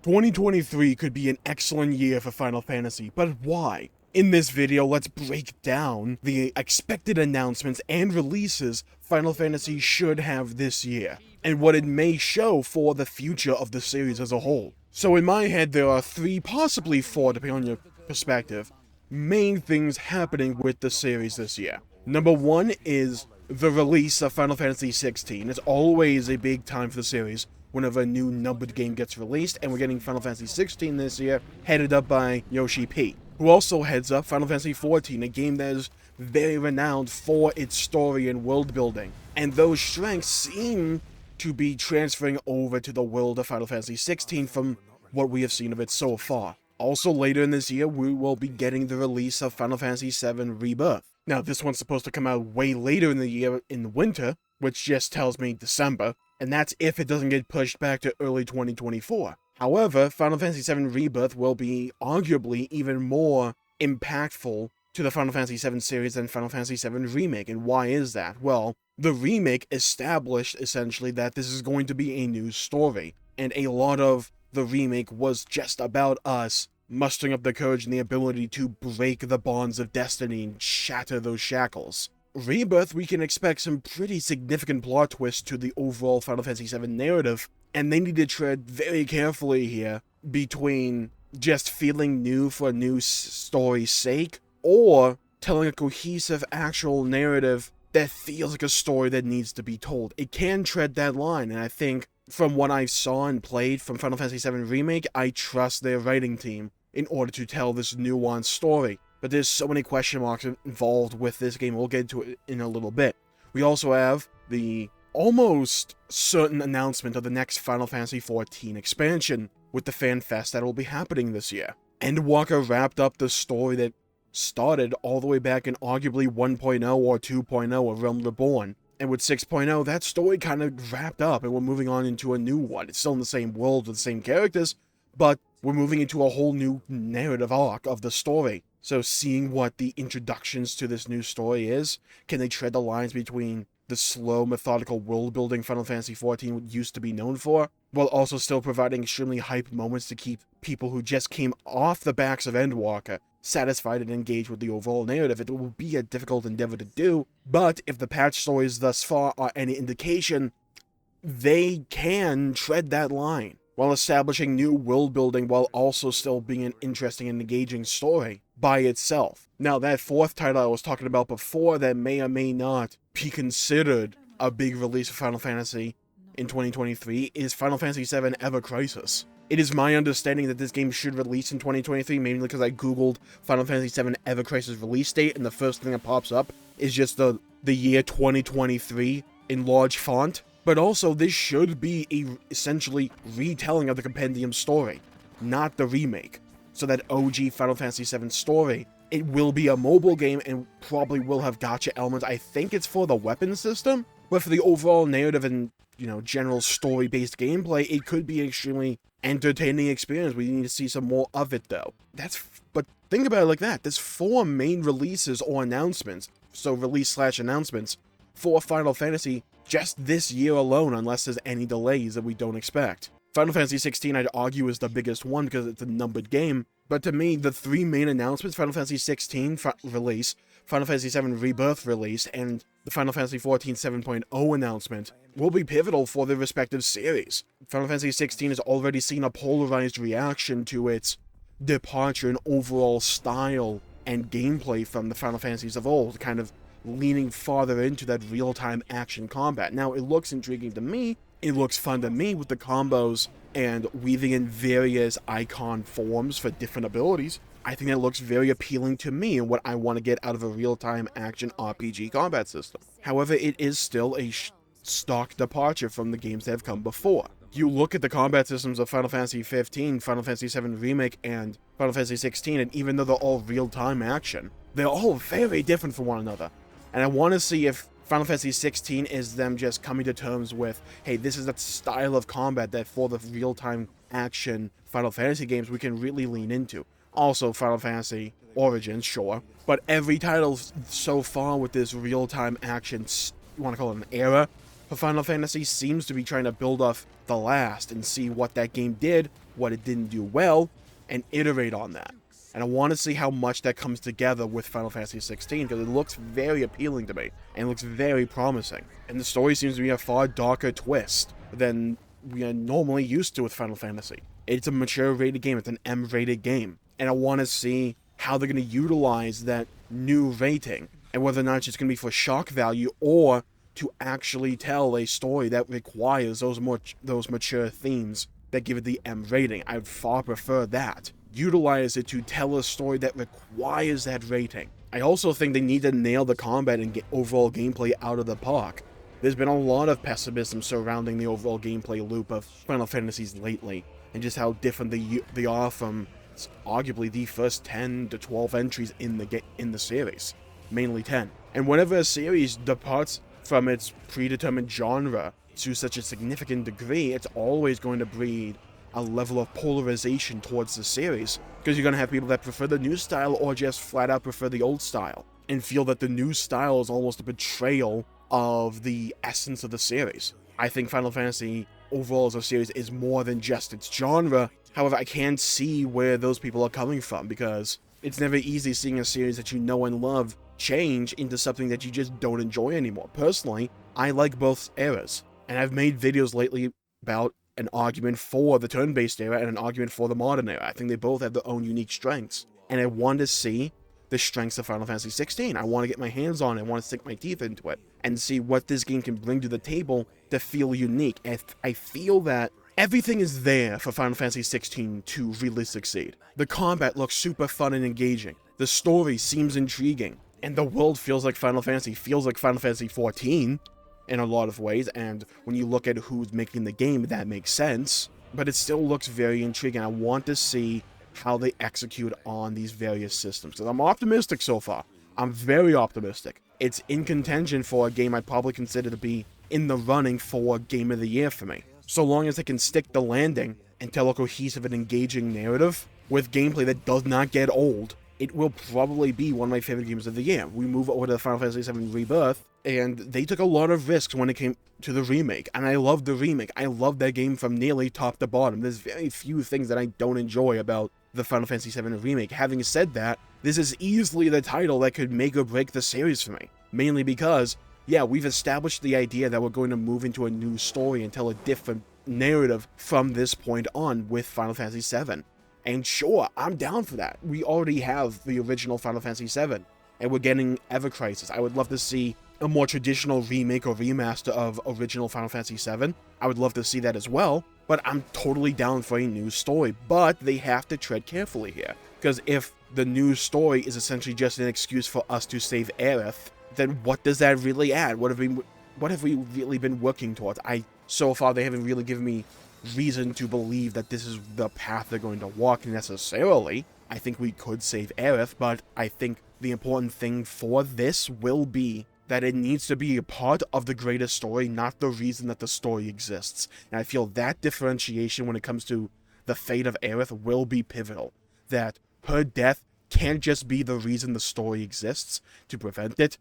2023 could be an excellent year for Final Fantasy, but why? In this video, let's break down the expected announcements and releases Final Fantasy should have this year, and what it may show for the future of the series as a whole. So in my head, there are 3, possibly 4, depending on your perspective, main things happening with the series this year. Number 1 is the release of Final Fantasy XVI. It's always a big time for the series whenever a new numbered game gets released, and we're getting Final Fantasy XVI this year, headed up by Yoshi P, who also heads up Final Fantasy XIV, a game that is very renowned for its story and world building. And those strengths seem to be transferring over to the world of Final Fantasy XVI from what we have seen of it so far. Also later in this year, we will be getting the release of Final Fantasy VII Rebirth. Now, this one's supposed to come out way later in the year, in the winter, which just tells me December, and that's if it doesn't get pushed back to early 2024. However, Final Fantasy VII Rebirth will be arguably even more impactful to the Final Fantasy VII series than Final Fantasy VII Remake, and why is that? Well, the remake established, essentially, that this is going to be a new story, and a lot of the remake was just about us mustering up the courage and the ability to break the bonds of destiny and shatter those shackles. Rebirth, we can expect some pretty significant plot twists to the overall Final Fantasy VII narrative, and they need to tread very carefully here between just feeling new for a new story's sake, or telling a cohesive actual narrative that feels like a story that needs to be told. It can tread that line, and I think from what I saw and played from Final Fantasy VII Remake, I trust their writing team in order to tell this nuanced story. But there's so many question marks involved with this game. We'll get into it in a little bit. We also have the almost certain announcement of the next Final Fantasy XIV expansion with the Fan Fest that will be happening this year. Endwalker wrapped up the story that started all the way back in arguably 1.0 or 2.0 of Realm Reborn. And with 6.0, that story kind of wrapped up and we're moving on into a new one. It's still in the same world with the same characters, but we're moving into a whole new narrative arc of the story. So seeing what the introductions to this new story is, can they tread the lines between the slow, methodical world-building Final Fantasy XIV used to be known for, while also still providing extremely hype moments to keep people who just came off the backs of Endwalker satisfied and engaged with the overall narrative. It will be a difficult endeavor to do, but if the patch stories thus far are any indication, they can tread that line while establishing new world building while also still being an interesting and engaging story by itself. Now, that 4th title I was talking about before that may or may not be considered a big release for Final Fantasy in 2023 is Final Fantasy VII Ever Crisis. It is my understanding that this game should release in 2023, mainly because I googled Final Fantasy VII Ever Crisis release date, and the first thing that pops up is just the year 2023 in large font. But also, this should be a essentially retelling of the Compendium story, not the remake. So that OG Final Fantasy VII story, it will be a mobile game and probably will have gacha elements. I think it's for the weapon system, but for the overall narrative and, general story-based gameplay, it could be an extremely entertaining experience. We need to see some more of it, though. But think about it like that. There's 4 main releases or announcements, so release/announcements, for Final Fantasy just this year alone, unless there's any delays that we don't expect. Final Fantasy XVI, I'd argue, is the biggest one because it's a numbered game, but to me, the 3 main announcements, Final Fantasy XVI release, Final Fantasy VII Rebirth release, and the Final Fantasy XIV 7.0 announcement, will be pivotal for their respective series. Final Fantasy XVI has already seen a polarized reaction to its departure in overall style and gameplay from the Final Fantasies of old, kind of leaning farther into that real-time action combat. Now, it looks intriguing to me, it looks fun to me with the combos and weaving in various icon forms for different abilities. I think that looks very appealing to me and what I want to get out of a real-time action RPG combat system. However, it is still a stock departure from the games that have come before. You look at the combat systems of Final Fantasy XV, Final Fantasy VII Remake, and Final Fantasy XVI, and even though they're all real-time action, they're all very different from one another. And I want to see if Final Fantasy XVI is them just coming to terms with, hey, this is that style of combat that for the real-time action Final Fantasy games we can really lean into. Also, Final Fantasy Origins, sure, but every title so far with this real-time action, you want to call it an era, But Final Fantasy seems to be trying to build off the last and see what that game did, what it didn't do well, and iterate on that. And I want to see how much that comes together with Final Fantasy XVI, because it looks very appealing to me, and it looks very promising. And the story seems to be a far darker twist than we are normally used to with Final Fantasy. It's a mature rated game, it's an M-rated game, and I want to see how they're going to utilize that new rating, and whether or not it's just going to be for shock value, or to actually tell a story that requires those mature themes that give it the M rating. I'd far prefer that. Utilize it to tell a story that requires that rating. I also think they need to nail the combat and get overall gameplay out of the park. There's been a lot of pessimism surrounding the overall gameplay loop of Final Fantasies lately, and just how different they are from arguably the first 10 to 12 entries in the series, mainly 10. And whenever a series departs from its predetermined genre to such a significant degree, it's always going to breed a level of polarization towards the series, because you're going to have people that prefer the new style or just flat out prefer the old style, and feel that the new style is almost a betrayal of the essence of the series. I think Final Fantasy overall as a series is more than just its genre. However, I can see where those people are coming from, because it's never easy seeing a series that you know and love change into something that you just don't enjoy anymore. Personally, I like both eras, and I've made videos lately about an argument for the turn-based era and an argument for the modern era. I think they both have their own unique strengths, and I want to see the strengths of Final Fantasy XVI. I want to get my hands on it, I want to sink my teeth into it, and see what this game can bring to the table to feel unique. I feel that everything is there for Final Fantasy XVI to really succeed. The combat looks super fun and engaging, the story seems intriguing, and the world feels like Final Fantasy XIV in a lot of ways, and when you look at who's making the game, that makes sense, but it still looks very intriguing. I want to see how they execute on these various systems, because I'm optimistic so far. I'm very optimistic. It's in contention for a game I'd probably consider to be in the running for Game of the Year for me. So long as they can stick the landing and tell a cohesive and engaging narrative with gameplay that does not get old, it will probably be one of my favorite games of the year. We move over to Final Fantasy VII Rebirth, and they took a lot of risks when it came to the remake, and I love the remake. I love that game from nearly top to bottom. There's very few things that I don't enjoy about the Final Fantasy VII remake. Having said that, this is easily the title that could make or break the series for me, mainly because, yeah, we've established the idea that we're going to move into a new story and tell a different narrative from this point on with Final Fantasy VII. And sure, I'm down for that. We already have the original Final Fantasy VII, and we're getting Ever Crisis. I would love to see a more traditional remake or remaster of original Final Fantasy VII. I would love to see that as well, but I'm totally down for a new story. But they have to tread carefully here, because if the new story is essentially just an excuse for us to save Aerith, then what does that really add? What have we really been working towards? So far, they haven't really given me reason to believe that this is the path they're going to walk necessarily. I think we could save Aerith, but I think the important thing for this will be that it needs to be a part of the greater story, not the reason that the story exists. And I feel that differentiation when it comes to the fate of Aerith will be pivotal. That her death can't just be the reason the story exists. To prevent it,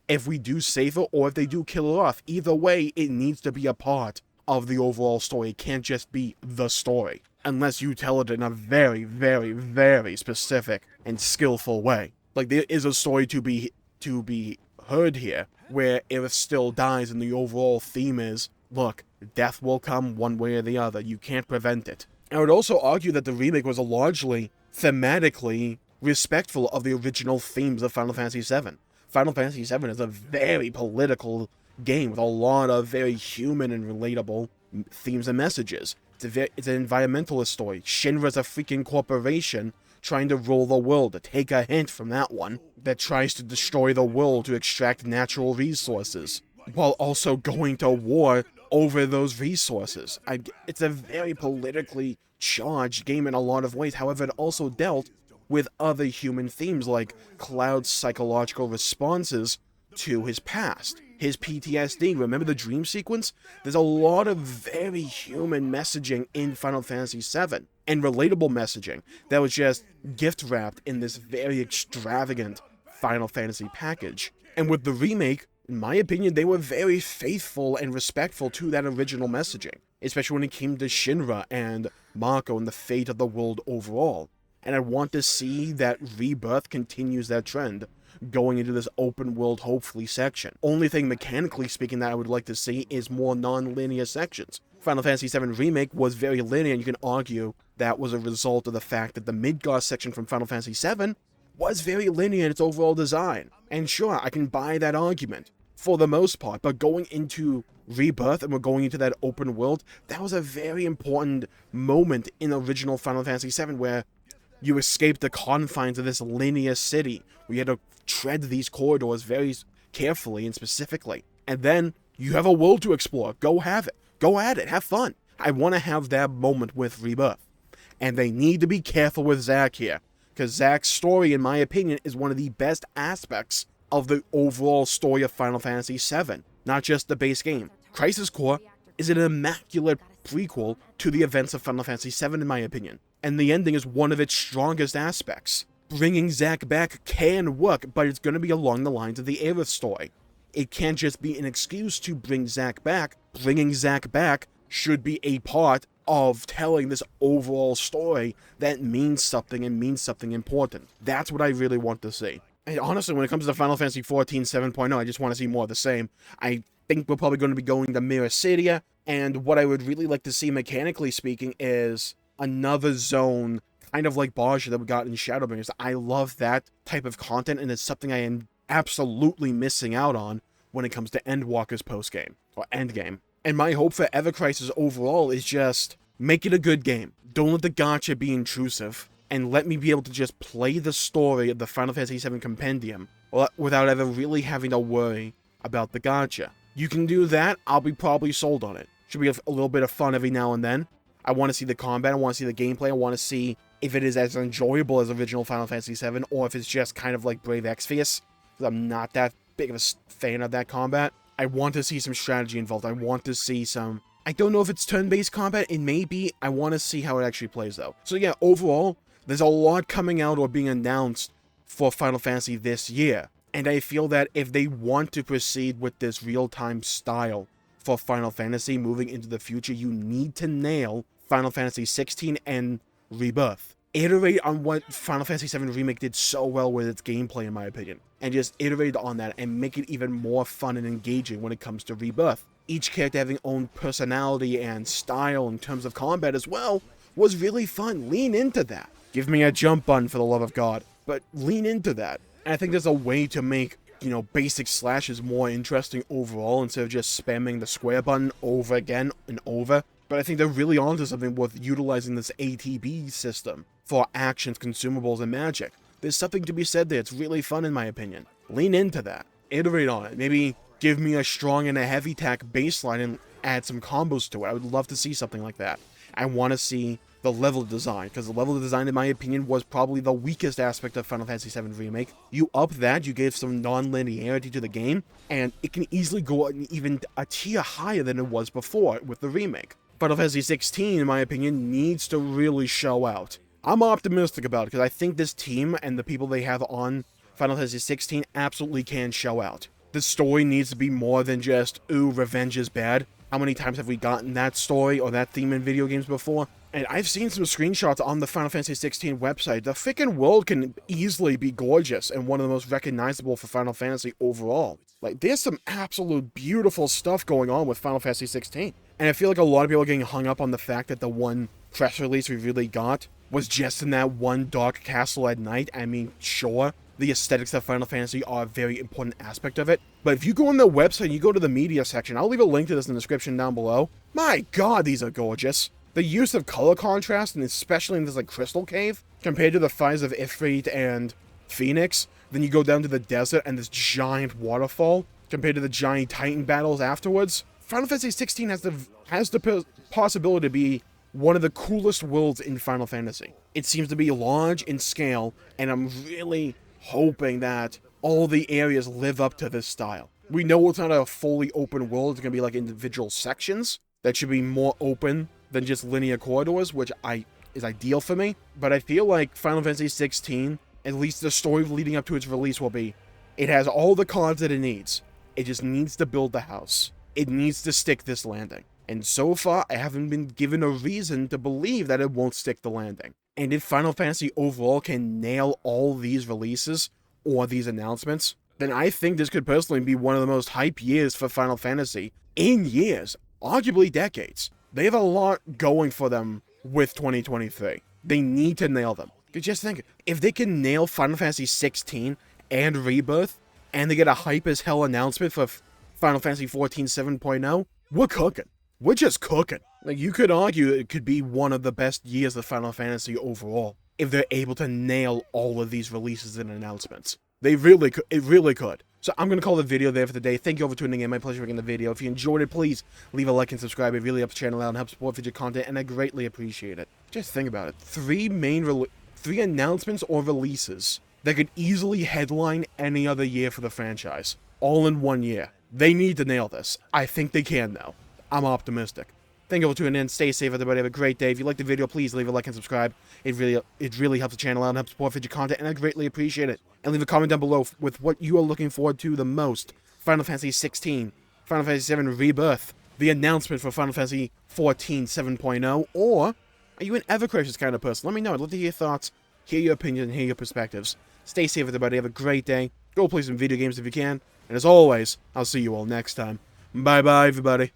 if we do save her or if they do kill her off, either way, it needs to be a part of the overall story. It can't just be the story, unless you tell it in a very, very, very specific and skillful way. Like, there is a story to be heard here, where Aerith still dies, and the overall theme is, look, death will come one way or the other. You can't prevent it. I would also argue that the remake was largely thematically respectful of the original themes of Final Fantasy VII. Final Fantasy VII is a very political game with a lot of very human and relatable themes and messages. It's an environmentalist story. Shinra's a freaking corporation trying to rule the world, to take a hint from that one, that tries to destroy the world to extract natural resources, while also going to war over those resources. It's a very politically charged game in a lot of ways. However, it also dealt with other human themes, like Cloud's psychological responses to his past, his PTSD. Remember the dream sequence? There's a lot of very human messaging in Final Fantasy VII, and relatable messaging that was just gift-wrapped in this very extravagant Final Fantasy package. And with the remake, in my opinion, they were very faithful and respectful to that original messaging, especially when it came to Shinra and Mako and the fate of the world overall. And I want to see that Rebirth continues that trend, going into this open world, hopefully, section. Only thing mechanically speaking that I would like to see is more non-linear sections. Final Fantasy VII Remake was very linear, and you can argue that was a result of the fact that the Midgar section from Final Fantasy VII was very linear in its overall design. And sure, I can buy that argument for the most part, but going into Rebirth and we're going into that open world, that was a very important moment in original Final Fantasy VII where you escaped the confines of this linear city. We had to tread these corridors very carefully and specifically. And then you have a world to explore. Go have it. Go at it. Have fun. I want to have that moment with Rebirth. And they need to be careful with Zack here, because Zack's story, in my opinion, is one of the best aspects of the overall story of Final Fantasy VII, not just the base game. Crisis Core is an immaculate prequel to the events of Final Fantasy VII, in my opinion, and the ending is one of its strongest aspects. Bringing Zack back can work, but it's going to be along the lines of the Aerith story. It can't just be an excuse to bring Zack back. Bringing Zack back should be a part of telling this overall story that means something and means something important. That's what I really want to see. And honestly, when it comes to Final Fantasy XIV 7.0, I just want to see more of the same. I think we're probably going to be going to Mirror City, and what I would really like to see, mechanically speaking, is another zone, kind of like Baja that we got in Shadowbringers. I love that type of content, and it's something I am absolutely missing out on when it comes to Endwalker's postgame, or endgame. And my hope for Ever Crisis overall is just, make it a good game. Don't let the gacha be intrusive, and let me be able to just play the story of the Final Fantasy VII Compendium without ever really having to worry about the gacha. You can do that, I'll be probably sold on it. Should be a little bit of fun every now and then. I want to see the combat, I want to see the gameplay, I want to see if it is as enjoyable as original Final Fantasy VII, or if it's just kind of like Brave Exvius, because I'm not that big of a fan of that combat. I want to see some strategy involved, I want to see some... I don't know if it's turn-based combat, it may be. I want to see how it actually plays though. So yeah, overall, there's a lot coming out or being announced for Final Fantasy this year. And I feel that if they want to proceed with this real-time style for Final Fantasy moving into the future, you need to nail Final Fantasy XVI and Rebirth. Iterate on what Final Fantasy VII Remake did so well with its gameplay, in my opinion. And just iterate on that and make it even more fun and engaging when it comes to Rebirth. Each character having own personality and style in terms of combat as well was really fun. Lean into that. Give me a jump button, for the love of God. But lean into that. And I think there's a way to make, basic slashes more interesting overall instead of just spamming the square button over again and over. But I think they're really onto something with utilizing this ATB system for actions, consumables, and magic. There's something to be said there. It's really fun, in my opinion. Lean into that. Iterate on it. Maybe give me a strong and a heavy attack baseline and add some combos to it. I would love to see something like that. I want to see the level design, because the level design, in my opinion, was probably the weakest aspect of Final Fantasy VII Remake. You up that, you gave some non-linearity to the game, and it can easily go even a tier higher than it was before with the remake. Final Fantasy XVI, in my opinion, needs to really show out. I'm optimistic about it, because I think this team and the people they have on Final Fantasy XVI absolutely can show out. The story needs to be more than just, ooh, revenge is bad. How many times have we gotten that story or that theme in video games before? And I've seen some screenshots on the Final Fantasy XVI website. The frickin' world can easily be gorgeous and one of the most recognizable for Final Fantasy overall. Like, there's some absolute beautiful stuff going on with Final Fantasy XVI. And I feel like a lot of people are getting hung up on the fact that the one press release we really got was just in that one dark castle at night. I mean, sure, the aesthetics of Final Fantasy are a very important aspect of it. But if you go on the website and you go to the media section, I'll leave a link to this in the description down below. My god, these are gorgeous. The use of color contrast, and especially in this crystal cave, compared to the fights of Ifrit and Phoenix, then you go down to the desert and this giant waterfall, compared to the giant Titan battles afterwards. Final Fantasy XVI has the possibility to be one of the coolest worlds in Final Fantasy. It seems to be large in scale, and I'm really hoping that all the areas live up to this style. We know it's not a fully open world, it's going to be like individual sections that should be more open than just linear corridors, which is ideal for me. But I feel like Final Fantasy XVI, at least the story leading up to its release will be, it has all the cards that it needs. It just needs to build the house. It needs to stick this landing. And so far, I haven't been given a reason to believe that it won't stick the landing. And if Final Fantasy overall can nail all these releases or these announcements, then I think this could personally be one of the most hype years for Final Fantasy in years, arguably decades. They have a lot going for them with 2023. They need to nail them. Just think, if they can nail Final Fantasy XVI and Rebirth, and they get a hype as hell announcement for Final Fantasy XIV 7.0, we're cooking. We're just cooking. Like, you could argue it could be one of the best years of Final Fantasy overall, if they're able to nail all of these releases and announcements. They really could. It really could. So I'm going to call the video there for today. Thank you all for tuning in. My pleasure making the video. If you enjoyed it, please leave a like and subscribe. It really helps the channel out and helps support future content, and I greatly appreciate it. Just think about it. Three announcements or releases that could easily headline any other year for the franchise, all in one year. They need to nail this. I think they can, though. I'm optimistic. Thank you all for tuning in. Stay safe, everybody. Have a great day. If you liked the video, please leave a like and subscribe. It really helps the channel out and helps support future content, and I greatly appreciate it. And leave a comment down below with what you are looking forward to the most. Final Fantasy XVI, Final Fantasy VII Rebirth, the announcement for Final Fantasy XIV 7.0, or are you an Evercrashers kind of person? Let me know. I'd love to hear your thoughts, hear your opinions, and hear your perspectives. Stay safe, everybody. Have a great day. Go play some video games if you can. And as always, I'll see you all next time. Bye-bye, everybody.